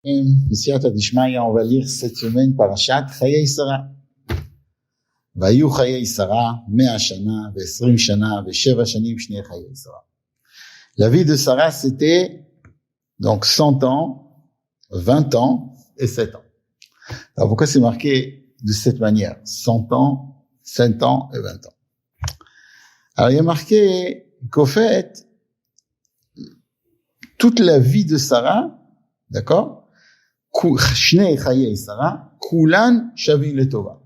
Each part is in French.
Siyata Dishmaya, on va lire cette semaine Parashat Chayei Sarah. Vayu Chayei Sarah, 100 shana, 20 shana, 7 shanim, shnei Chayei Sarah. La vie de Sarah, c'était donc 100 ans, 20 ans et 7 ans. Alors pourquoi c'est marqué de cette manière? 100 ans, 7 ans et 20 ans. Alors il y a marqué qu'au fait, toute la vie de Sarah, d'accord? Shnei Chayei Sarah, Kulan Shavin Letova.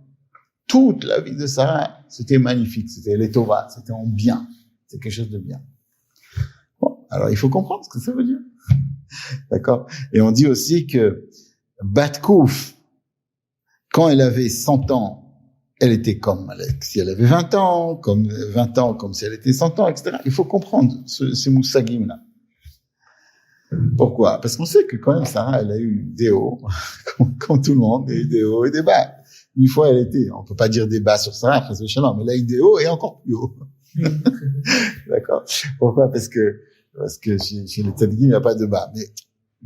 Toute la vie de Sarah, c'était magnifique, c'était Letova, c'était en bien, c'est quelque chose de bien. Bon, alors il faut comprendre ce que ça veut dire. D'accord? Et on dit aussi que Bat-Kouf, quand elle avait 100 ans, elle était comme si elle avait 20 ans, comme si elle était 100 ans, etc. Il faut comprendre ces moussagim-là. Pourquoi? Parce qu'on sait que quand même Sarah, elle a eu des hauts, comme tout le monde, et des hauts et des bas. Une fois, on peut pas dire des bas sur Sarah, mais elle a eu des hauts et encore plus hauts. D'accord? Pourquoi? Parce que chez les tzadikim, il n'y a pas de bas.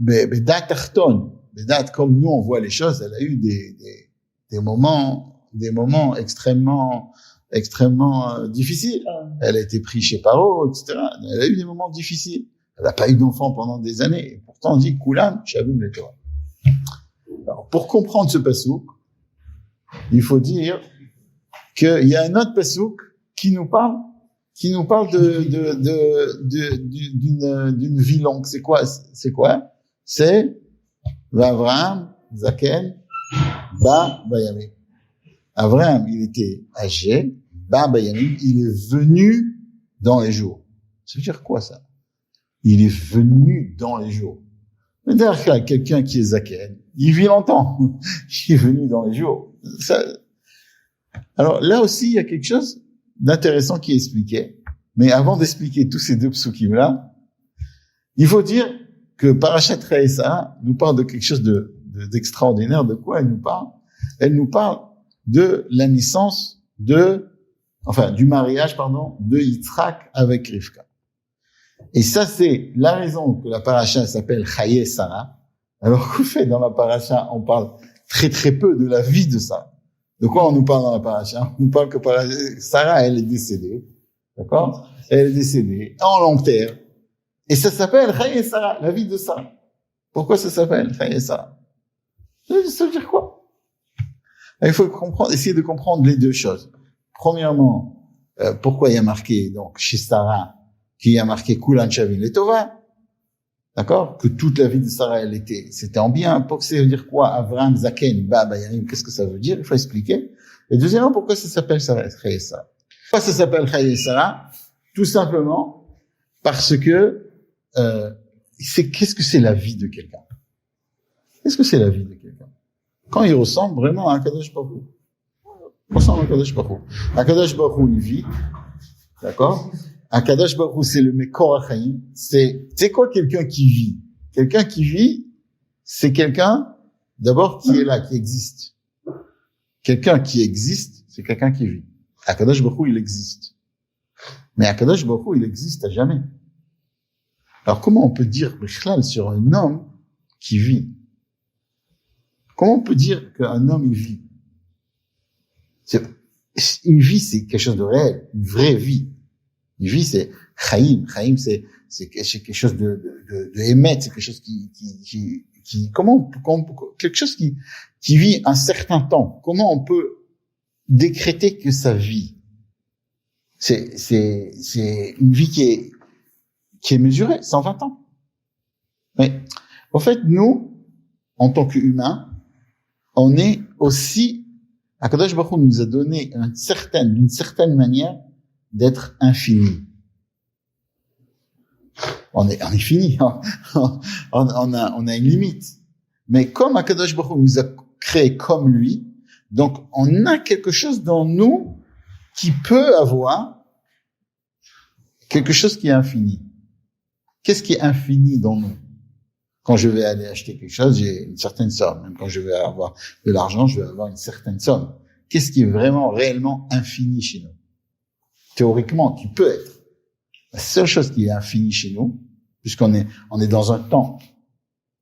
Mais date Arton, date comme nous on voit les choses, elle a eu des moments extrêmement difficiles. Elle a été prise chez Paro, etc. Elle a eu des moments difficiles. Elle n'a pas eu d'enfant pendant des années. Et pourtant, on dit Kulan Shavim Letova. Alors, pour comprendre ce pasouk, il faut dire qu'il y a un autre pasouk qui nous parle d'une vie longue. C'est quoi? C'est Avraham, Zaken, Ba Bayamim. Avraham, il était âgé, Ba Bayamim, il est venu dans les jours. Ça veut dire quoi, ça? Il est venu dans les jours. Mais derrière quelqu'un qui est Zaken, il vit longtemps. Il est venu dans les jours. Alors là aussi, il y a quelque chose d'intéressant qui est expliqué. Mais avant d'expliquer tous ces deux psukim-là, il faut dire que Parashat Chayei Sarah nous parle de quelque chose d'extraordinaire. De quoi elle nous parle? Elle nous parle de la naissance du mariage, de Yitzhak avec Rivka. Et ça, c'est la raison que la paracha s'appelle Chayei Sarah. Alors qu'au fait, dans la paracha, on parle très très peu de la vie de Sarah. De quoi on nous parle dans la paracha? On nous parle que Sarah, elle est décédée. D'accord? Elle est décédée. On l'enterre. Et ça s'appelle Chayei Sarah, la vie de Sarah. Pourquoi ça s'appelle Chayei Sarah? Ça veut dire quoi? Il faut essayer de comprendre les deux choses. Premièrement, pourquoi il y a marqué, donc, chez Sarah, qu'il y a marqué Kulan Shavin Letova. D'accord? Que toute la vie de Sarah, c'était en bien. Pour que ça veut dire quoi? Avraham, Zaken, Ba Bayamim, qu'est-ce que ça veut dire? Il faut expliquer. Et deuxièmement, pourquoi ça s'appelle Chayei Sarah? Pourquoi ça s'appelle Chayei Sarah? Tout simplement parce que qu'est-ce que c'est la vie de quelqu'un? Qu'est-ce que c'est la vie de quelqu'un? Quand il ressemble vraiment à Akadosh Baruch Hu. Ressemble à Akadosh Baruch Hu. Akadosh Baruch Hu, il vit. D'accord? Akadosh Baruch Hu, c'est le Mekor HaChaim. C'est quoi quelqu'un qui vit? Quelqu'un qui vit, c'est quelqu'un, d'abord, qui est là, qui existe. Quelqu'un qui existe, c'est quelqu'un qui vit. Akadosh Baruch Hu, il existe. Mais Akadosh Baruch Hu, il existe à jamais. Alors, comment on peut dire, Bichlal, sur un homme qui vit? Comment on peut dire qu'un homme, il vit? Une vie, c'est quelque chose de réel. Une vraie vie. Une vie, c'est Chaim. Chaim, c'est quelque chose de émet, c'est quelque chose quelque chose qui vit un certain temps. Comment on peut décréter que ça vit? C'est une vie qui est mesurée, 120 ans. Mais, en fait, nous, en tant qu'humains, on est aussi, Akadosh Baruch Hu nous a donné d'une certaine manière, d'être infini. On est fini. On a une limite. Mais comme Akadosh Baruch Hu nous a créé comme lui, donc on a quelque chose dans nous qui peut avoir quelque chose qui est infini. Qu'est-ce qui est infini dans nous? Quand je vais aller acheter quelque chose, j'ai une certaine somme. Même quand je vais avoir de l'argent, je vais avoir une certaine somme. Qu'est-ce qui est vraiment, réellement infini chez nous? Théoriquement, qui peut être. La seule chose qui est infinie chez nous, puisqu'on est dans un temps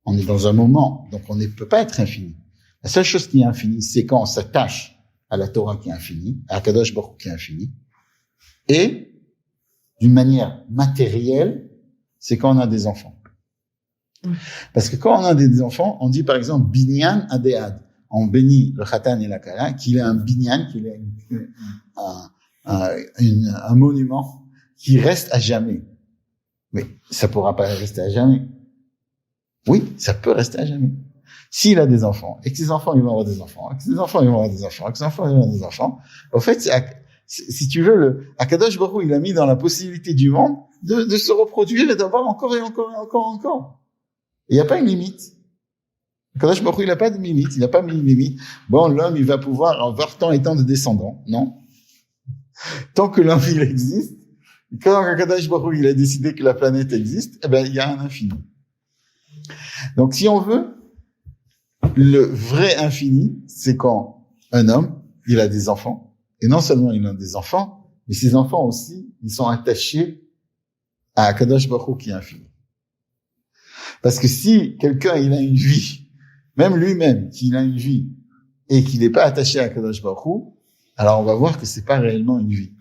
On est dans un moment, donc on ne peut pas être infini. La seule chose qui est infinie, c'est quand on s'attache à la Torah qui est infinie, à Kadosh Baruch Hu qui est infini, et d'une manière matérielle, c'est quand on a des enfants. Parce que quand on a des enfants, on dit par exemple binyan adéad. On bénit le khatan et la kala, qu'il ait un binyan, qu'il ait un monument qui reste à jamais. Mais ça pourra pas rester à jamais. Oui, ça peut rester à jamais. S'il a des enfants, et que ses enfants, ils vont avoir des enfants, et que ses enfants, ils vont avoir des enfants, et que ses enfants, ils vont avoir des enfants, en fait, si tu veux, Akadosh Baruch Hu, il a mis dans la possibilité du monde de se reproduire et d'avoir encore et encore et encore et encore. Il n'y a pas une limite. Akadosh Baruch Hu, il n'a pas de limite, il n'a pas mis une limite. Bon, l'homme, il va pouvoir avoir tant et tant de descendants. Non. Tant que l'homme, il existe, quand Akadosh Baruch Hu, il a décidé que la planète existe, eh ben, il y a un infini. Donc, si on veut, le vrai infini, c'est quand un homme, il a des enfants, et non seulement il a des enfants, mais ses enfants aussi, ils sont attachés à Akadosh Baruch Hu qui est infini. Parce que si quelqu'un, il a une vie, même lui-même, qu'il a une vie, et qu'il n'est pas attaché à Akadosh Baruch Hu, alors on va voir que c'est pas réellement une vie.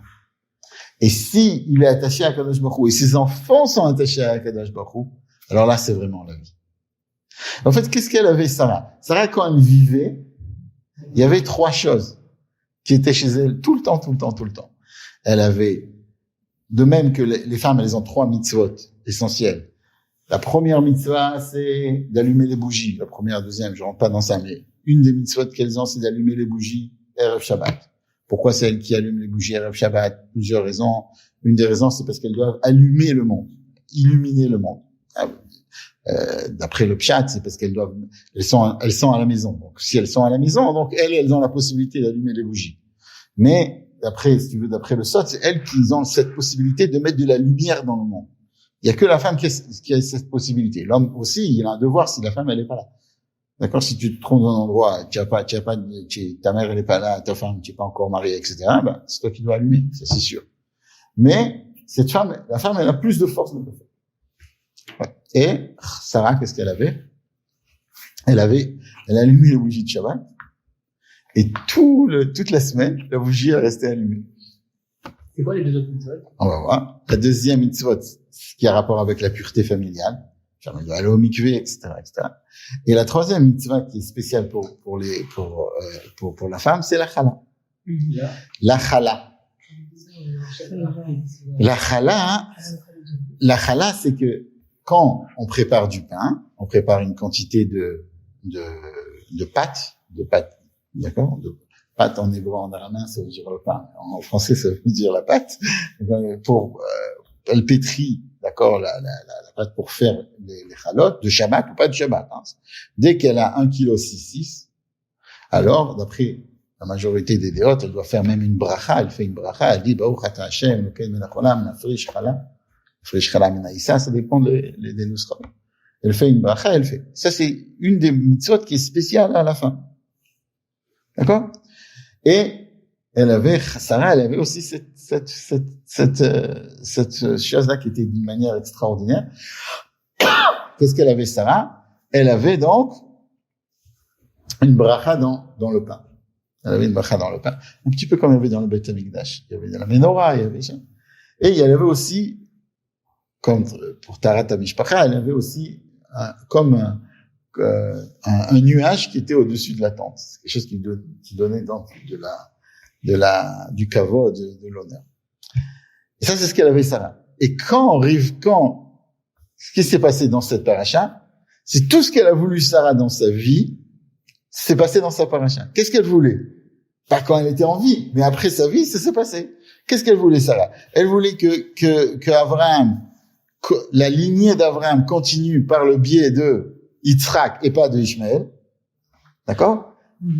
Et si il est attaché à Akadosh Baruch Hu, et ses enfants sont attachés à Akadosh Baruch Hu, alors là, c'est vraiment la vie. En fait, qu'est-ce qu'elle avait, Sarah? Sarah, quand elle vivait, il y avait 3 choses qui étaient chez elle tout le temps. Elle avait, de même que les femmes, elles ont 3 mitzvot essentielles. La première mitzvah, c'est d'allumer les bougies. La première, deuxième, je rentre pas dans ça, mais une des mitzvot qu'elles ont, c'est d'allumer les bougies Erev Shabbat. Pourquoi c'est elles qui allument les bougies Erev Shabbat? Plusieurs raisons. Une des raisons, c'est parce qu'elles doivent allumer le monde, illuminer le monde. D'après le pshat, c'est parce elles sont à la maison. Donc, si elles sont à la maison, donc elles ont la possibilité d'allumer les bougies. Mais, si tu veux, d'après le sot, c'est elles qui ont cette possibilité de mettre de la lumière dans le monde. Il y a que la femme qui a cette possibilité. L'homme aussi, il a un devoir si la femme, elle est pas là. D'accord? Si tu te trouves dans un endroit, ta mère, elle est pas là, ta femme, tu es pas encore mariée, etc., ben, c'est toi qui dois allumer. Ça, c'est sûr. Mais, la femme, elle a plus de force de le faire. Ouais. Et Sarah, qu'est-ce qu'elle avait? Elle allumait les bougies de Shabbat, et toute la semaine, la bougie est restée allumée. C'est quoi les 2 autres mitzvot? On va voir. La deuxième mitzvot, ce qui a rapport avec la pureté familiale, genre il doit aller au mikvé, etc., etc. Et la troisième mitzvah qui est spéciale pour la femme, c'est la chala. La chala. La chala, c'est que quand on prépare du pain, on prépare une quantité de pâte, d'accord? Pâte en hébreu, en araméen, ça veut dire le pain. En français, ça veut dire la pâte. Elle pétrit, d'accord, la pâte pour faire les chalotes de Shabbat ou pas de Shabbat. Hein. Dès qu'elle a 1,6 kg, alors, d'après la majorité des déotes, elle doit faire même une bracha. Elle fait une bracha. Elle dit, Baruch ata Hashem, Elokeinu melech haolam, nafrish chala. Nafrish chala min haïssa, ça dépend des nusra. Elle fait une bracha, elle fait. Ça, c'est une des mitzvot qui est spéciale à la fin. D'accord? Et Sarah, elle avait aussi cette chose-là qui était d'une manière extraordinaire. Qu'est-ce qu'elle avait, Sarah? Elle avait donc une bracha dans le pain. Elle avait une bracha dans le pain. Un petit peu comme il y avait dans le Beit HaMikdash. Il y avait de la menorah, il y avait ça. Et il y avait aussi, comme pour Tarat HaMishpacha, elle avait aussi un nuage qui était au-dessus de la tente. C'est quelque chose qui donnait donc du kavod, de l'honneur. Et ça, c'est ce qu'elle avait, Sarah. Et ce qui s'est passé dans cette paracha, c'est tout ce qu'elle a voulu, Sarah, dans sa vie, s'est passé dans sa paracha. Qu'est-ce qu'elle voulait? Pas quand elle était en vie, mais après sa vie, ça s'est passé. Qu'est-ce qu'elle voulait, Sarah? Elle voulait que Abraham, la lignée d'Abraham continue par le biais de Yitzhak et pas de Ishmaël. D'accord?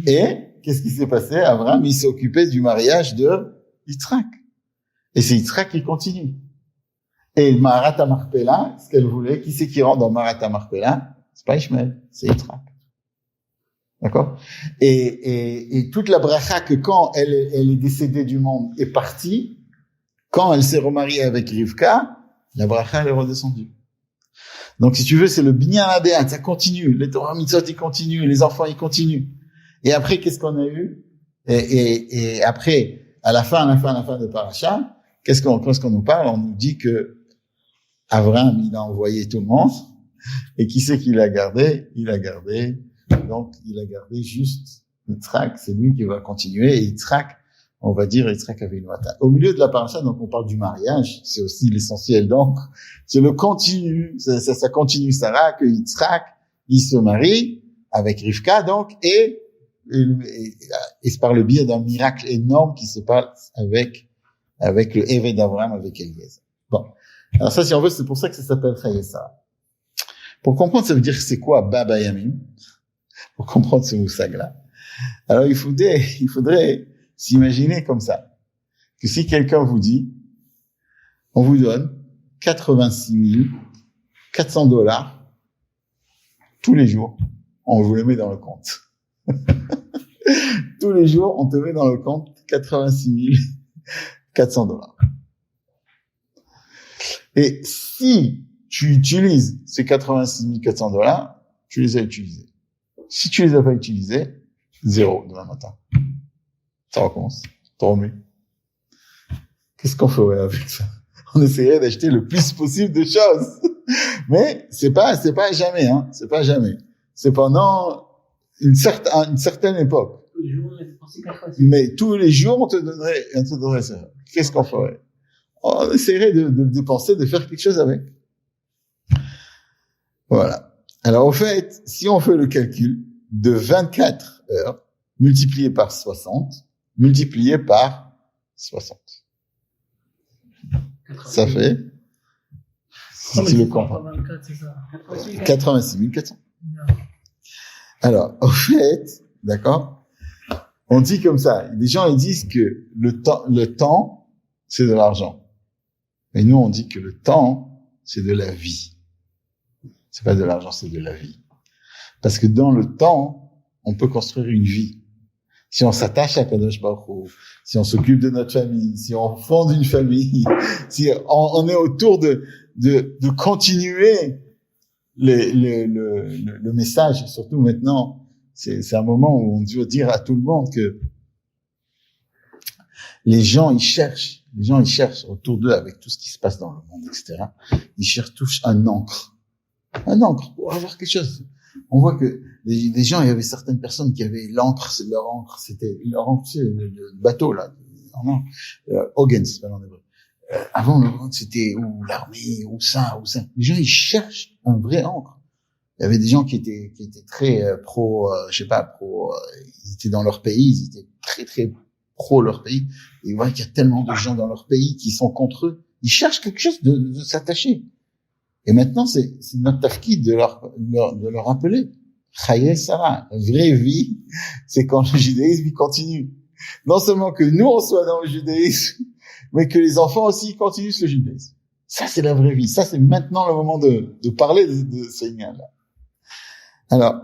Et qu'est-ce qui s'est passé? Abraham, il s'est occupé du mariage de Yitzhak. Et c'est Yitzhak qui continue. Et Maharat Marpella, ce qu'elle voulait, qui c'est qui rentre dans Maharat Marpella? C'est pas Ishmaël, c'est Yitzhak. D'accord? Et toute la bracha que quand elle est décédée du monde est partie, quand elle s'est remariée avec Rivka, la bracha elle est redescendue. Donc, si tu veux, c'est le binyan adéat, ça continue. Les Torah mitzvot, ils continuent. Les enfants, ils continuent. Et après, qu'est-ce qu'on a eu? Et après, à la fin de Parasha, qu'est-ce qu'on nous parle? On nous dit que Abraham, il a envoyé tout le monde. Et qui c'est qu'il a gardé? Donc, il a gardé juste Yitzhak. C'est lui qui va continuer. Et Yitzhak, on va dire Yitzhak Avinu. Au milieu de la paracha, donc on parle du mariage. C'est aussi l'essentiel. Donc, c'est le continu. Ça continue Sarah, que Yitzhak, il se marie avec Rivka, donc, et c'est par le biais d'un miracle énorme qui se passe avec le Éved d'Abraham, avec Eliezer. Bon. Alors ça, si on veut, c'est pour ça que ça s'appelle Chayesa. Pour comprendre, ça veut dire que c'est quoi Baba Yamim? Pour comprendre ce moussag-là. Alors, il faudrait s'imaginer comme ça. Que si quelqu'un vous dit, on vous donne 86 400 $, tous les jours, on vous le met dans le compte. Tous les jours, on te met dans le compte 86 400 $. Et si tu utilises ces 86 400 $, tu les as utilisés. Si tu les as pas utilisés, 0 demain matin. Ça recommence. T'en remets. Qu'est-ce qu'on ferait avec ça? On essaierait d'acheter le plus possible de choses. Mais c'est pas jamais, hein. C'est pas jamais. C'est pendant une certaine époque. Mais tous les jours, on te donnerait ça. Qu'est-ce qu'on ferait? On essaierait de dépenser, de faire quelque chose avec. Voilà. Alors, au fait, si on fait le calcul de 24 heures multiplié par 60, multiplié par 60. Ça fait, si tu le comprends, 86 400. Alors, au fait, d'accord, on dit comme ça. Les gens, ils disent que le temps, c'est de l'argent. Mais nous, on dit que le temps, c'est de la vie. C'est pas de l'argent, c'est de la vie. Parce que dans le temps, on peut construire une vie. Si on s'attache à Kadosh Baruch Hu, si on s'occupe de notre famille, si on fonde une famille, si on est autour de continuer le message, surtout maintenant, c'est un moment où on doit dire à tout le monde que les gens ils cherchent autour d'eux avec tout ce qui se passe dans le monde, etc. Ils cherchent tous un encre pour avoir quelque chose. On voit que les gens, il y avait certaines personnes qui avaient l'encre, c'était leur encre, tu sais, le bateau là, Hogan, c'est pas en hébreu. Avant l'encre, c'était ou l'armée, ou ça. Les gens, ils cherchent un vrai encre. Il y avait des gens qui étaient très ils étaient dans leur pays, ils étaient très très pro leur pays. Et ils voient qu'il y a tellement de gens dans leur pays qui sont contre eux. Ils cherchent quelque chose de s'attacher. Et maintenant, c'est notre tafkid de leur rappeler. Chaye Sarah, vraie vie, c'est quand le judaïsme il continue. Non seulement que nous on soit dans le judaïsme, mais que les enfants aussi continuent ce judaïsme. Ça c'est la vraie vie. Ça c'est maintenant le moment de parler de ces liens-là. Alors,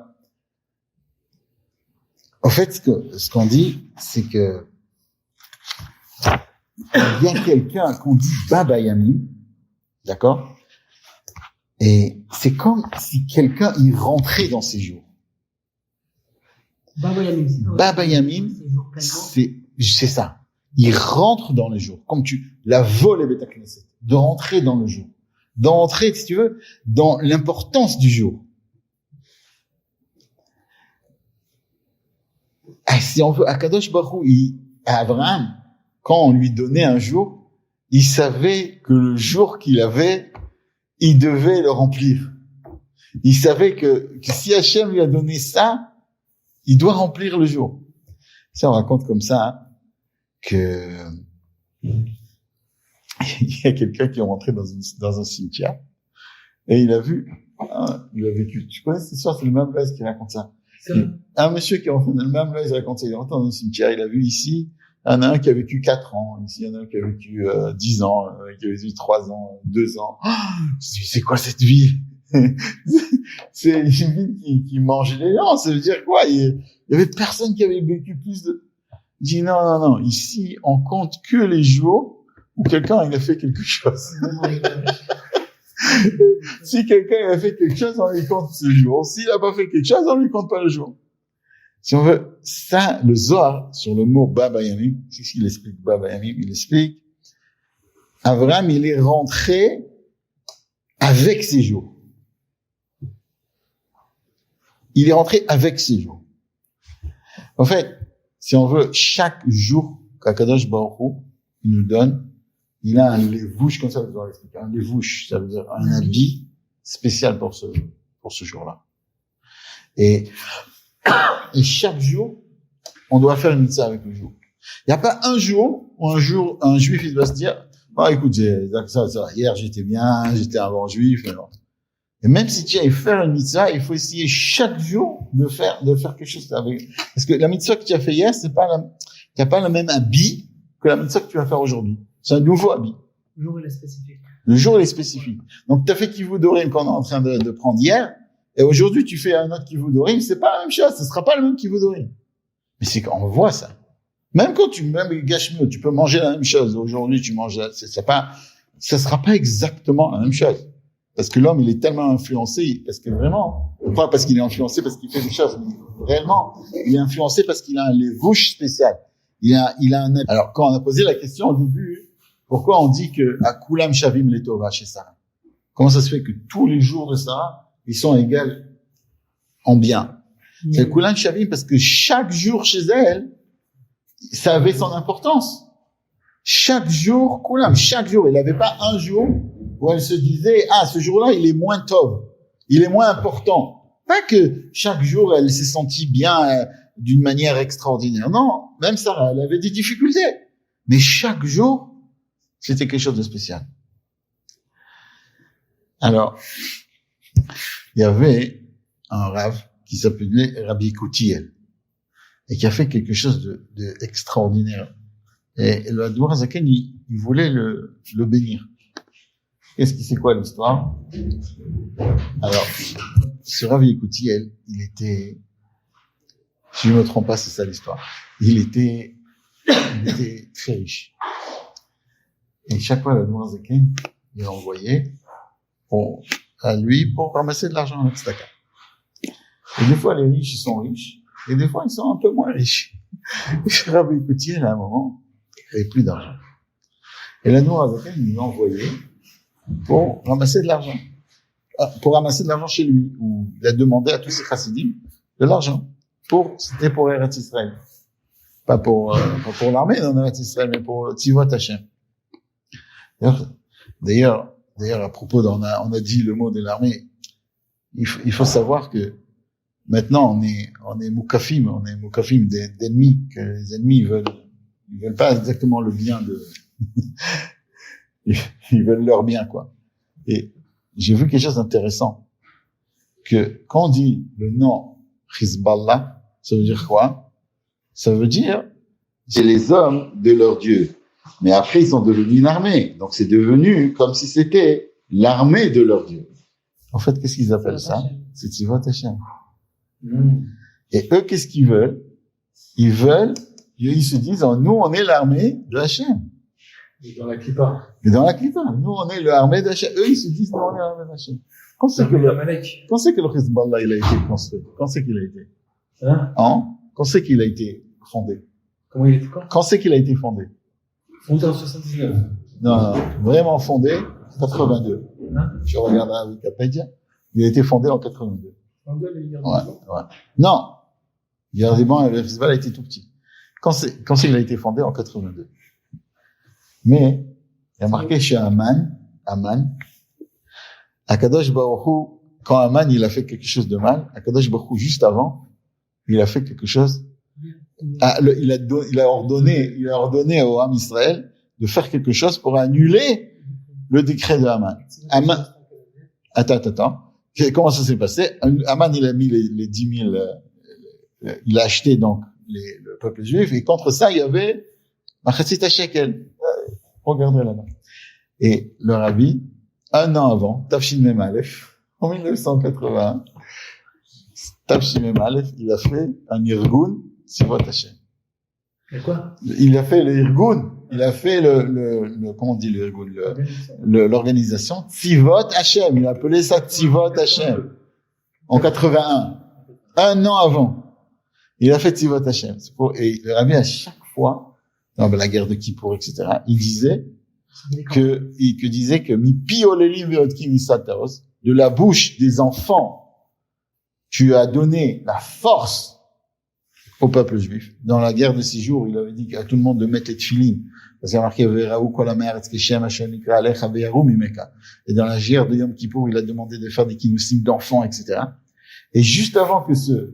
en fait, ce qu'on dit, c'est que il y a quelqu'un qu'on dit Baba Yamim, d'accord? Et c'est comme si quelqu'un y rentrait dans ces jours. Baba Yamim, c'est ça. Il rentre dans les jours. Comme la vol et Beta Knesset. De rentrer dans le jour. D'entrer, si tu veux, dans l'importance du jour. Si on veut, Akadosh Baruch Hu, à Abraham, quand on lui donnait un jour, il savait que le jour qu'il avait, il devait le remplir. Il savait que si Hachem lui a donné ça, il doit remplir le jour. Ça, on raconte comme ça, hein, que il y a quelqu'un qui est rentré dans un cimetière et il a vécu. Tu connais cette histoire? C'est le même Blaise qui raconte ça. Un monsieur qui est rentré dans le même Blaise raconte ça. Il est rentré dans un cimetière, il a vu ici, il y en a un qui a vécu 4 ans, ici, il y en a un qui a vécu 10 ans, qui a vécu 3 ans, 2 ans. C'est quoi cette vie? C'est une vie qui mangeait les gens. Ça veut dire quoi? Il y avait personne qui avait vécu plus de... Il dit non. Ici, on compte que les jours où quelqu'un, il a fait quelque chose. Si quelqu'un a fait quelque chose, on lui compte ce jour. S'il n'a pas fait quelque chose, on lui compte pas le jour. Si on veut, ça, le Zohar, sur le mot Baba Yamim, c'est ce qu'il explique, Baba Yamim, il explique, Abraham, il est rentré avec ses jours. Il est rentré avec ses jours. En fait, si on veut, chaque jour qu'Akadosh Baruch Hu, il nous donne, il a un lévouche, comme ça, vous aurez expliqué. Un lévouche, ça veut dire un habit spécial pour ce jour-là. Et chaque jour, on doit faire une mitzvah avec le jour. Il n'y a pas un jour où un juif, il doit se dire, écoute, hier, j'étais bien, j'étais un bon juif, non. Et même si tu as faire une mitzvah, il faut essayer chaque jour de faire quelque chose avec. Parce que la mitzvah que tu as fait hier, tu n'as pas le même habit que la mitzvah que tu vas faire aujourd'hui. C'est un nouveau habit. Le jour, il est spécifique. Le jour, il est spécifique. Donc, tu as fait Kivoudorim qu'on est en train de prendre hier, et aujourd'hui, tu fais un autre Kivoudorim, c'est pas la même chose, ce sera pas le même Kivoudorim. Mais c'est qu'on voit ça. Même quand même Gashmio, tu peux manger la même chose. Aujourd'hui, tu manges, ça sera pas exactement la même chose. Parce que l'homme, il est tellement influencé, parce que vraiment, pas parce qu'il est influencé parce qu'il fait des choses, mais réellement, il est influencé parce qu'il a un lévouche spécial. Il a un, alors, quand on a posé la question au début, pourquoi on dit que à Kulam Shavim Letova chez Sarah? Comment ça se fait que tous les jours de Sarah, ils sont égaux en bien? C'est Kulam Shavim parce que chaque jour chez elle, ça avait son importance. Chaque jour, Kulam, chaque jour, il n'avait pas un jour où elle se disait, ce jour-là, il est moins tov, il est moins important. Pas que chaque jour, elle s'est sentie bien d'une manière extraordinaire. Non, même Sarah, elle avait des difficultés. Mais chaque jour, c'était quelque chose de spécial. Alors, il y avait un Rav qui s'appelait Rabbi Koutiel et qui a fait quelque chose de extraordinaire. Et le Admor Hazaken, il voulait le bénir. C'est quoi l'histoire? Alors, ce Rav Koutiel, il était, si je me trompe pas, c'est ça l'histoire. Il était très riche. Et chaque fois, l'Admor Hazaken, il envoyait à lui pour ramasser de l'argent avec Tzedaka. Et des fois, les riches, ils sont riches. Et des fois, ils sont un peu moins riches. Et Rabbi Koutiel, à un moment, il n'avait plus d'argent. Et l'Admor Hazaken, il l'a envoyé pour ramasser de l'argent. Pour ramasser de l'argent chez lui. Où il a demandé à tous ses chassidim de l'argent. C'était pour Eretz Israël. Pas pour l'armée dans Eretz Israël, mais pour Tzivot Hashem. D'ailleurs, à propos, on a dit le mot de l'armée. Il faut savoir que maintenant, on est moukafim d'ennemis, que les ennemis ils veulent pas exactement le bien ils veulent leur bien, quoi. Et j'ai vu quelque chose d'intéressant. Que quand on dit le nom Hezbollah, ça veut dire quoi? Ça veut dire, c'est les hommes de leur Dieu. Mais après, ils sont devenus une armée. Donc, c'est devenu comme si c'était l'armée de leur Dieu. En fait, qu'est-ce qu'ils appellent ça? C'est Tzivot Hashem. Et eux, qu'est-ce qu'ils veulent? Ils se disent, nous, on est l'armée de Hashem. Et dans la Klippa. Nous, on est l'armée de Hashem. Eux, ils se disent, nous, on est l'armée de Hashem. Quand c'est que le Hezbollah, il a été construit? Quand c'est qu'il a été? Quand c'est qu'il a été fondé? Comment il était quand? Quand c'est qu'il a été fondé? Fondé en 79. Non, vraiment fondé, 82. Je regarde à Wikipédia. Il a été fondé en 82. Ouais. Non. Le Hezbollah a été tout petit. Quand c'est qu'il a été fondé en 82. Mais, il y a marqué chez Aman, Akadosh Baruch Hu, quand Aman, il a fait quelque chose de mal, Akadosh Baruch Hu, juste avant, il a fait quelque chose, il a ordonné au Ham Israël de faire quelque chose pour annuler le décret de Aman. Attends. Comment ça s'est passé? Aman, il a mis les 10 000, il a acheté donc le peuple juif, et contre ça, il y avait Machatzit HaShekel. Regardez là-bas. Et le Rabbi, un an avant, Tafshin Mem Aleph, en 1981, Tafshin Mem Aleph, il a fait un Irgun Tzivot Hashem. Et quoi? Il a fait le Irgun il a fait comment on dit l'organisation Tzivot Hashem. Il a appelé ça Tzivot Hashem. En 81. Un an avant. Il a fait Tzivot Hashem. Et le rabbi, à chaque fois, dans la guerre de Kippour, etc., il disait que mi pi olelim veotkim isataos, de la bouche des enfants, tu as donné la force au peuple juif. Dans la guerre de 6 jours, il avait dit à tout le monde de mettre les tefilines. Parce qu'il y a marqué, et dans la guerre de Yom Kippour, il a demandé de faire des kinousim d'enfants, etc. Et juste avant que ce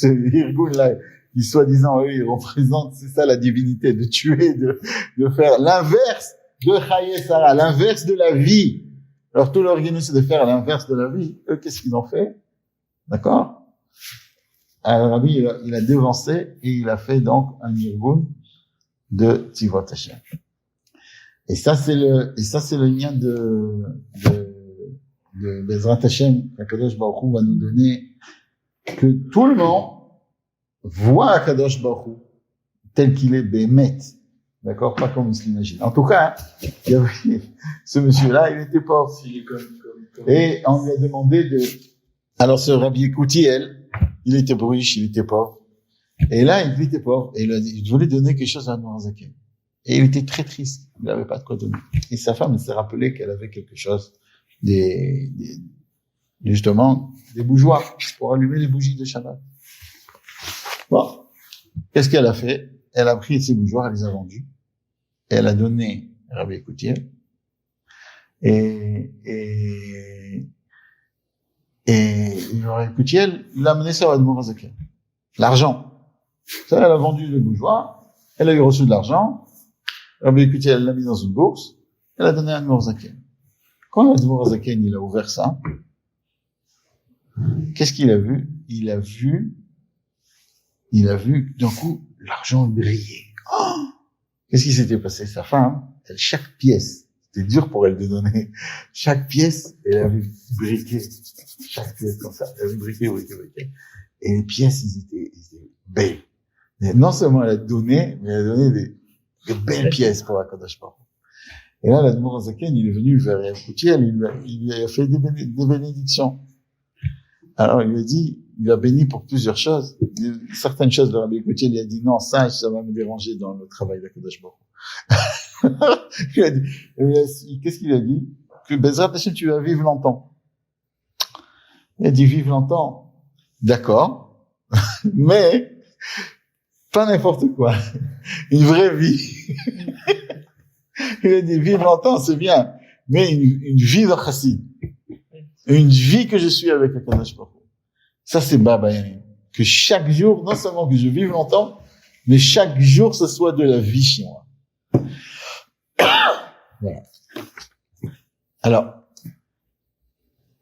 Irgun-là, qui soi-disant, eux, il représente, c'est ça la divinité, de tuer, de faire l'inverse de Chaye Sarah, l'inverse de la vie. Alors tout leur guinée, c'est de faire l'inverse de la vie. Eux, qu'est-ce qu'ils ont fait? D'accord? Alors, Rabbi, il a devancé et il a fait donc un Irgun de Tzivot Hashem. Et ça, c'est le lien de Bezrat Hashem, qu'Akadosh Baruch Hu va nous donner, que tout le monde voit Akadosh Baruch Hu tel qu'il est Bémet. D'accord? Pas comme il se l'imagine. En tout cas, il y avait, ce monsieur-là, il était pauvre. Et on lui a demandé alors ce Rabbi Koutiel, il était riche, il était pauvre. Et là, il était pauvre. Et il voulait donner quelque chose à Noirzaken. Et il était très triste. Il n'avait pas de quoi donner. Et sa femme, elle s'est rappelée qu'elle avait quelque chose, justement, des bougeoirs pour allumer les bougies de Shabbat. Bon. Qu'est-ce qu'elle a fait? Elle a pris ses bougeoirs, elle les a vendus. Et elle a donné à Rabbi Koutiel. Et Rabbi Koutiel, il a amené ça à Noirzaken. L'argent. Ça, elle a vendu le bougeoir, elle a eu reçu de l'argent, Rabbi Koutiel l'a mis dans une bourse, elle a donné à Noirzaken. Quand Noirzaken, il a ouvert ça, qu'est-ce qu'il a vu? Il a vu, d'un coup, l'argent briller. Oh, qu'est-ce qui s'était passé? Sa femme, chaque pièce, c'était dur pour elle de donner, chaque pièce, elle avait briqué, chaque pièce comme ça, elle avait briqué. Et les pièces, ils étaient belles. Et non seulement elle a donné, mais elle a donné des belles pièces pour Akadosh Baruch Hu. Et là, l'Admour Zaken, il est venu vers Rabbi Koutiel, il lui a fait des bénédictions. Alors, il lui a dit, il a béni pour plusieurs choses. Certaines choses, le Rabbi Koutiel, il a dit, non, ça va me déranger dans le travail d'Akadosh Baruch Hu. Il a dit, qu'est-ce qu'il a dit? Que Bezrat Hashem, tu vas vivre longtemps. Il a dit, vivre longtemps. D'accord. Mais, pas n'importe quoi. Une vraie vie. Il a dit, vivre longtemps, c'est bien. Mais une vie de chassid. Une vie que je suis avec le Kadosh Baruch Hu. Ça, c'est Baba Yamin. Que chaque jour, non seulement que je vive longtemps, mais chaque jour, ce soit de la vie chez moi. Voilà. Alors,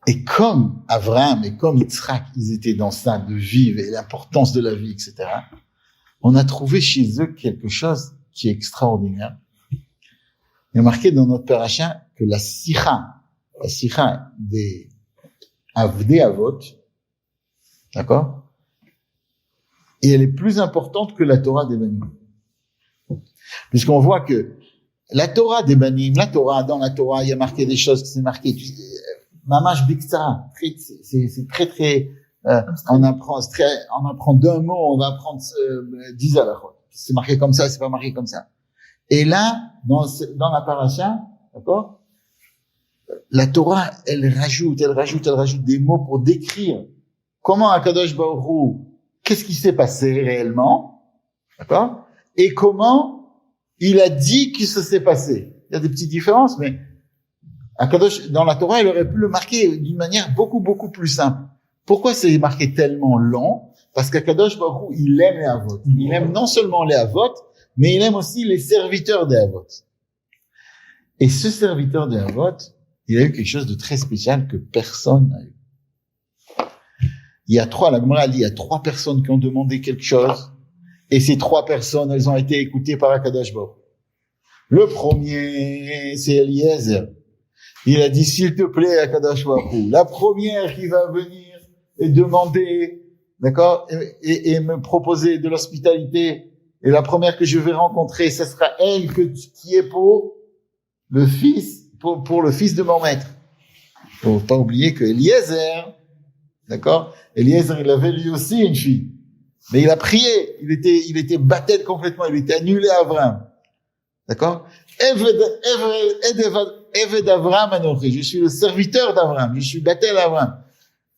et comme Abraham et comme Yitzhak, ils étaient dans ça, de vivre et l'importance de la vie, etc., on a trouvé chez eux quelque chose qui est extraordinaire. Il y a marqué dans notre paracha que la sikha des Avdei Avot, d'accord? Et elle est plus importante que la Torah des Banim. Puisqu'on voit que la Torah des Banim, dans la Torah, il y a marqué des choses qui sont marquées, Mamash Biktsara, c'est très, on apprend d'un mot, on va apprendre 10 halachot. C'est marqué comme ça, c'est pas marqué comme ça. Et là, dans la paracha, d'accord? La Torah, elle rajoute des mots pour décrire comment Akadosh Baruch Hu, qu'est-ce qui s'est passé réellement, d'accord? Et comment il a dit que ça s'est passé. Il y a des petites différences, mais Akadosh, dans la Torah, il aurait pu le marquer d'une manière beaucoup, beaucoup plus simple. Pourquoi c'est marqué tellement long? Parce qu'Akadosh Baruch Hu, il aime les Avot. Il aime non seulement les Avot, mais il aime aussi les serviteurs des Avot. Et ce serviteur des Avot, il a eu quelque chose de très spécial que personne n'a eu. La Gemara dit, il y a 3 personnes qui ont demandé quelque chose, et ces 3 personnes, elles ont été écoutées par Akadosh Baruch Hu. Le premier, c'est Eliezer. Il a dit, s'il te plaît, Akadosh Baruch Hu, la première qui va venir et demander, d'accord, et me proposer de l'hospitalité, et la première que je vais rencontrer, ce sera elle qui est pour le fils, pour le fils de mon maître. Faut pas oublier que Eliezer, d'accord? Eliezer, il avait lui aussi une fille. Mais il a prié. Il était battel complètement. Il était annulé à Abraham. D'accord? Eved Abraham Anochi. Je suis le serviteur d'Abraham. Je suis battel d'Abraham.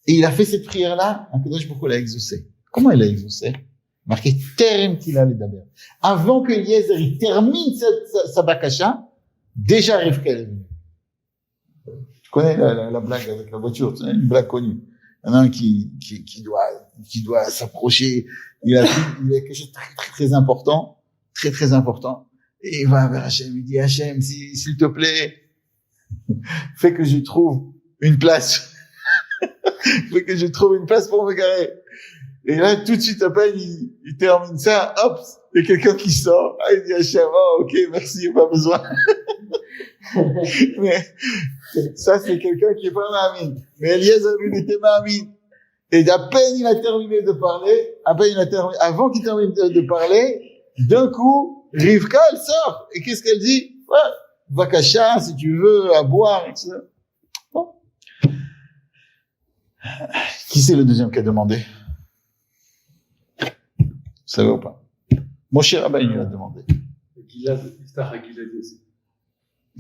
Et il a fait cette prière-là. Akadosh Baruch Hu l'a exaucé. Comment il a exaucé? Marqué terem qu'il a les daber. Avant que Eliezer il termine sa bakasha, déjà Rivka est venue. Tu connais la blague avec la voiture, c'est une blague connue. Il y en a un qui doit s'approcher. Il a quelque chose de très, très, très important. Très, très important. Et il va vers Hachem. Il dit, Hachem, s'il te plaît, fais que je trouve une place. Fais que je trouve une place pour me garer. Et là, tout de suite, à peine, il termine ça, hop, il y a quelqu'un qui sort. Ah, il dit, Hachem, oh, ok, merci, pas besoin. Mais, ça, c'est quelqu'un qui est pas Mahamine. Mais Eliezer, lui, il était Mahamine. Et à peine il a terminé de parler, avant qu'il termine de parler, d'un coup, Rivka, elle sort. Et qu'est-ce qu'elle dit? Ouais, vakasha, si tu veux, à boire, etc. Bon. Qui c'est le deuxième qui a demandé? Vous savez ou pas? Moshe Rabbeinu l'a demandé. Gilad, Iftach HaGiladi aussi.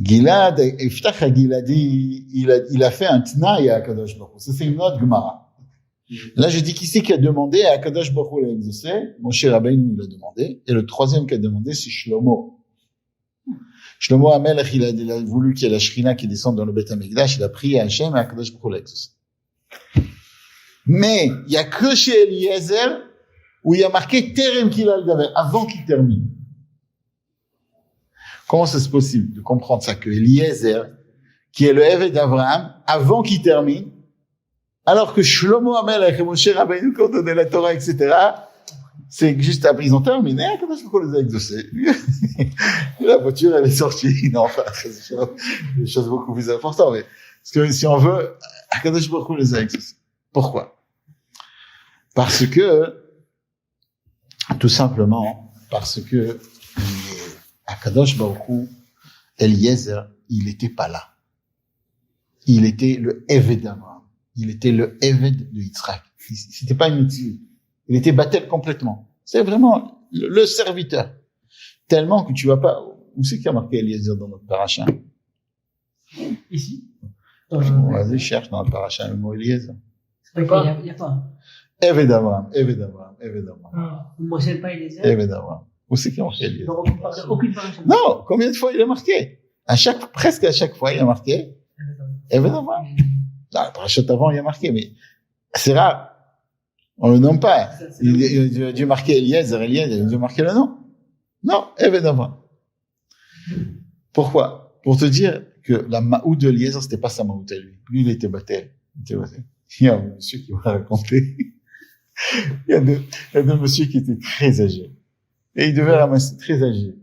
Gilad, Iftach HaGiladi, il a fait un tnaï à Akadosh Baruch Hu. Ça, c'est une autre Gemara. Là, je dis qui c'est qui a demandé, à Akadosh Baruch Hu l'a exaucé, Moshe Rabbeinu l'a demandé, et le troisième qui a demandé, c'est Shlomo. Shlomo HaMelech, il a voulu qu'il y ait la Shrina qui descende dans le Beth HaMikdash, il a prié à Hachem, et Akadosh Baruch Hu l'a exaucé. Mais, il y a que chez Eliezer, où il y a marqué Terem Kilal Daber, avant qu'il termine. Comment c'est possible de comprendre ça, que Eliezer, qui est le Eved d'Abraham, avant qu'il termine, alors que Shlomo HaMelech et Moshe Rabbeinu, quand on donnait la Torah, etc., c'est juste après, ils ont terminé, comment est-ce qu'on les a exaucés? La voiture, elle est sortie. Non, enfin, c'est des choses beaucoup plus importantes, mais, parce que si on veut, Akadosh Baruch Hu les a exaucés. Pourquoi? Parce que, tout simplement, parce que, Akadosh Baruch Hu, Eliezer, il était pas là. Il était le Eved d'Abraham. Il était le Eved de Yitzhak. C'était pas une utilité. Il était battel complètement. C'est vraiment le serviteur. Tellement que tu vas pas, où c'est qu'il y a marqué Eliezer dans notre paracha? Ici? Vas-y, cherche dans notre paracha le mot Eliezer. Il n'y a pas. Eved d'Abraham, Eved d'Abraham, Eved d'Abraham. Ah, vous ne mangez pas Eliezer? Eved d'Abraham. Où c'est qu'il y a marqué Eliezer? Aucune paracha. Non, combien de fois il est marqué? Presque à chaque fois, il y a marqué Eved d'Abraham. Dans la parachute avant, il y a marqué, mais c'est rare. On le nomme pas. Il a dû marquer Eliezer, il a dû marquer le nom. Non, Eved d'Abraham. Pourquoi? Pour te dire que la maout de Eliezer, c'était pas sa maout à lui. Lui, il était battel. Il y a un monsieur qui m'a raconté. Il y a deux monsieur qui étaient très âgés. Et ils devaient ramasser, très âgés.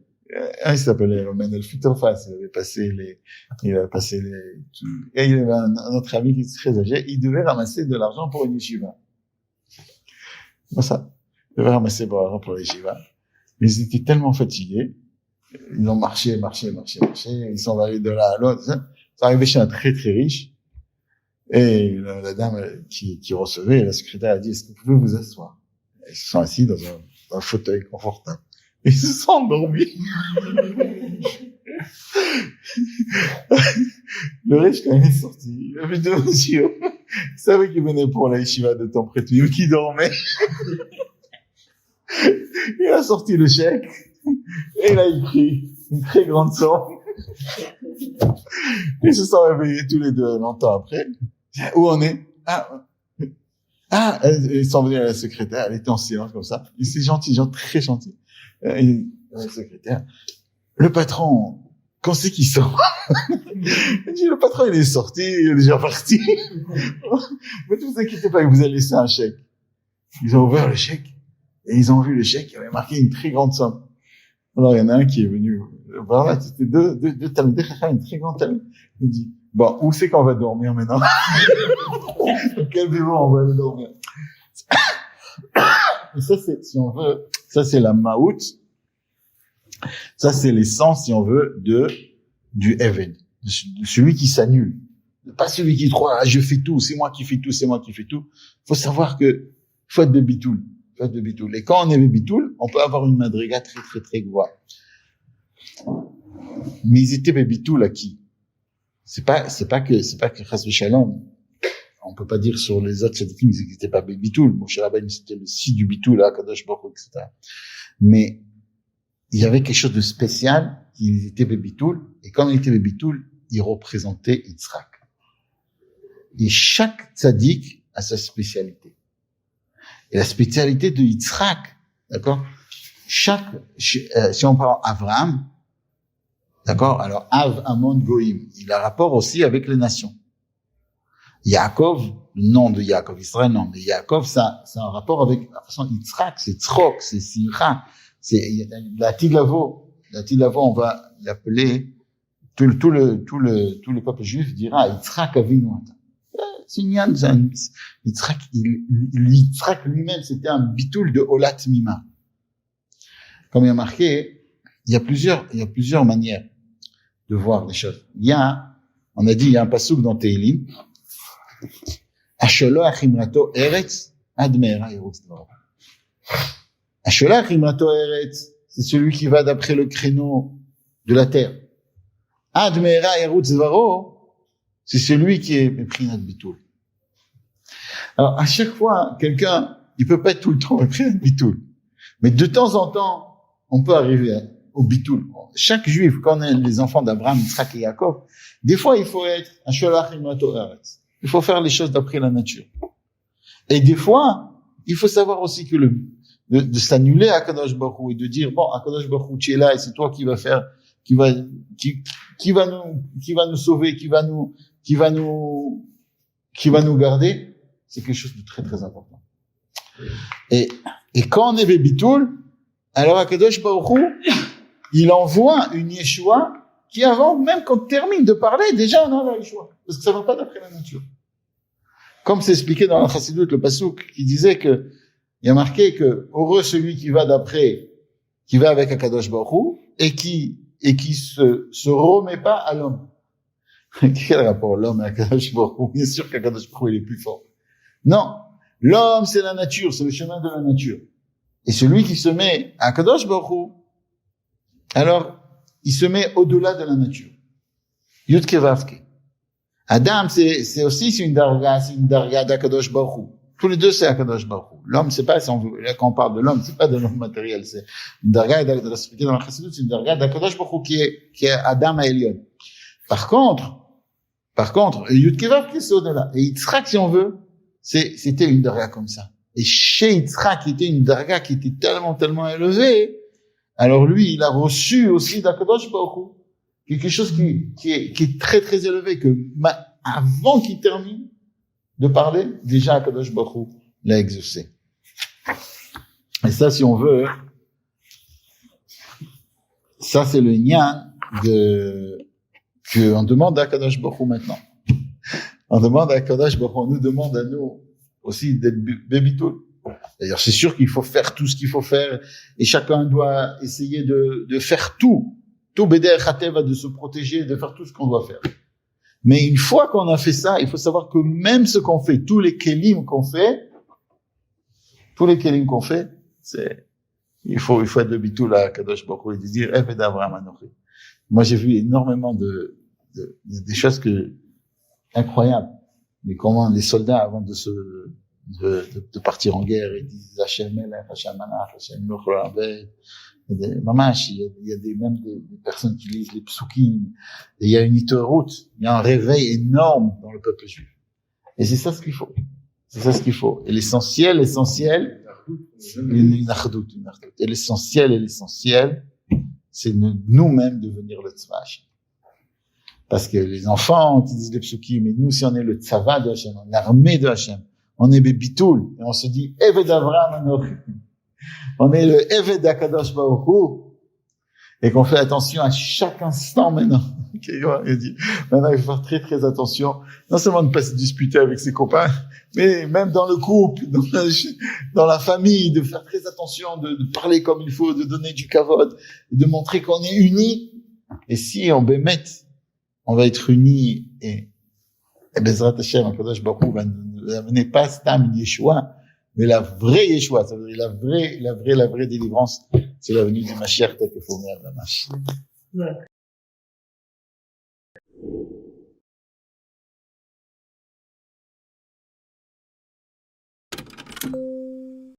Un, il s'appelait Romain Elfitofas, il avait passé et il y avait un autre ami qui était très âgé, il devait ramasser de l'argent pour une yeshiva. Comme ça. Il devait ramasser de l'argent pour la yeshiva. Mais ils étaient tellement fatigués, ils ont marché, ils sont allés de là à l'autre, ils sont arrivés chez un très très riche, et la dame qui recevait, la secrétaire a dit, est-ce que vous pouvez vous asseoir? Ils se sont assis dans un fauteuil confortable. Ils se sont endormis. Le riche, quand il est sorti, il a vu deux monsieur. Il savait qu'il venait pour la yeshiva de temps près, qui dormait. Il a sorti le chèque, et il a écrit une très grande somme. Ils se sont réveillés tous les deux longtemps après. Où on est? Ils sont venus à la secrétaire, elle était en silence comme ça. Et c'est gentil, très gentil. Le secrétaire, le patron, quand c'est qu'il sort? Il dit, le patron, il est sorti, il est déjà parti. Mais ne vous inquiétez pas, il vous a laissé un chèque. Ils ont ouvert le chèque, et ils ont vu le chèque, il avait marqué une très grande somme. Alors, il y en a un qui est venu, voilà, c'était deux talmides, une très grande talmide. Il dit, bon, où c'est qu'on va dormir maintenant? Quel bureau on va aller dormir? Et ça, c'est, si on veut, ça, c'est la maout Ça, c'est l'essence, si on veut, du Eved. De celui qui s'annule. Pas celui qui croit, je fais tout, c'est moi qui fais tout, c'est moi qui fais tout. Faut savoir que, faut être de bitoul. Faut être de bitoul. Et quand on est bitoul, on peut avoir une madriga très, très, très grande. Mais ils étaient bitoul à qui? C'est pas que Chas v'Shalom. On peut pas dire sur les autres tzadikim qu'ils n'étaient pas bitoul. Moshe Rabbeinu, c'était le si du bitoul, à Kadosh Baruch Hu, etc. Mais, il y avait quelque chose de spécial, qu'ils étaient bitoul, et quand ils étaient bitoul, ils représentaient Yitzhak. Et chaque tzaddik a sa spécialité. Et la spécialité de Yitzhak, d'accord? Si on parle d'Avraham, d'accord? Alors, Av, Amon, Goïm, il a rapport aussi avec les nations. Yaakov, le nom de Yaakov, Israël, non, mais Yaakov, ça a un rapport avec la façon Yitzhak, c'est Tzrok, c'est Simcha, c'est la Tilavo, on va l'appeler, tout le peuple juif dira Yitzhak Avinu. C'est Yitzhak, Yitzhak lui-même, c'était un bitoul de Olat Mima. Comme il y a marqué, il y a plusieurs manières de voir les choses. On a dit, il y a un passouk dans Tehillim, Asholoach imrato eretz, ad me'era yerutz dvaro. Asholoach imrato eretz, c'est celui qui va d'après le créneau de la terre. Ad me'era yerutz dvaro, c'est celui qui est méprinat bitoul. Alors, à chaque fois, quelqu'un, il peut pas être tout le temps méprinat bitoul. Mais de temps en temps, on peut arriver au bitoul. Chaque juif, quand on est les enfants d'Abraham, Yitzhak et Yaakov, des fois, il faut être un sholach imrato eretz. Il faut faire les choses d'après la nature. Et des fois, il faut savoir aussi que de s'annuler à Kadosh Baruch Hu et de dire, bon, à Kadosh Baruch Hu, tu es là et c'est toi qui va faire, qui va nous sauver, qui va nous garder, c'est quelque chose de très, très important. Et quand on est bébitoul, alors Akadosh Baruch Hu, il envoie une Yeshua qui avant même qu'on termine de parler, déjà on a la Yeshua. Parce que ça va pas d'après la nature. Comme c'est expliqué dans la Chassidut, le Passouk, qui disait que, il y a marqué que, heureux celui qui va avec Akadosh Baruch Hu, et qui se remet pas à l'homme. Quel rapport l'homme à Akadosh Baruch Hu? Bien sûr qu'Akadosh Baruch Hu, il est plus fort. Non. L'homme, c'est la nature, c'est le chemin de la nature. Et celui qui se met à Akadosh Baruch Hu, alors, il se met au-delà de la nature. Yud Kevavke. Adam, c'est une darga d'Akadosh Baruch Hu. Tous les deux, c'est Akadosh Baruch Hu. L'homme, c'est pas, quand on parle de l'homme, c'est pas de l'homme matériel, c'est une darga dans la Chassidut, c'est une darga d'Akadosh Baruch Hu qui est Adam à Elion. Par contre, Yud Kevavke, c'est au-delà. Et Yitzhak, si on veut, c'était une darga comme ça. Et chez Yitzhak, qui était une darga qui était tellement, tellement élevée, alors lui, il a reçu aussi d'Akadosh Baruch Hu quelque chose qui est très, très élevé, que avant qu'il termine de parler, déjà Akadosh Baruch Hu l'a exaucé. Et ça, si on veut, ça c'est le nyan qu'on demande à Akadosh Baruch Hu maintenant. On demande à Akadosh Baruch Hu, on nous demande à nous aussi d'être bébitoul. D'ailleurs, c'est sûr qu'il faut faire tout ce qu'il faut faire, et chacun doit essayer de faire tout Beder Khateva, de se protéger, de faire tout ce qu'on doit faire. Mais une fois qu'on a fait ça, il faut savoir que même ce qu'on fait, tous les kelim qu'on fait, c'est, il faut être de bitoul à Kadosh Baruch Hu et de dire, Eved Avraham Anochi. Moi, j'ai vu énormément des choses incroyables. Mais comment les soldats, avant de partir en guerre, ils disent Hashem Melech, Hashem Manach, Hashem Nuchra Abed. Mamash, il y a même des personnes qui lisent les psukim. Et il y a une itoroute, il y a un réveil énorme dans le peuple juif. Et c'est ça ce qu'il faut. Et l'essentiel, une achdout. Et l'essentiel, c'est nous-mêmes devenir le tzvah. Parce que les enfants qui disent les psukim, mais nous, si on est le tzava de Hashem, l'armée de Hashem, on est bébitoul, et on se dit, Eved Avraham Anochi. On est le Eved d'Akadosh Baruch Hu. et qu'on fait attention à chaque instant maintenant. Il dit, maintenant il faut faire très très attention, non seulement de ne pas se disputer avec ses copains, mais même dans le couple, dans la famille, de faire très attention, de parler comme il faut, de donner du kavod, de montrer qu'on est unis. Et si on bémet, on va être unis et Bezrat Hashem, Akadosh Baruch Hu va nous amener pas Stam Yeshua, mais la vraie Yeshua, ça veut dire la vraie délivrance, c'est la venue du Mashiach, tel que faut venir la Mashiach. Ouais.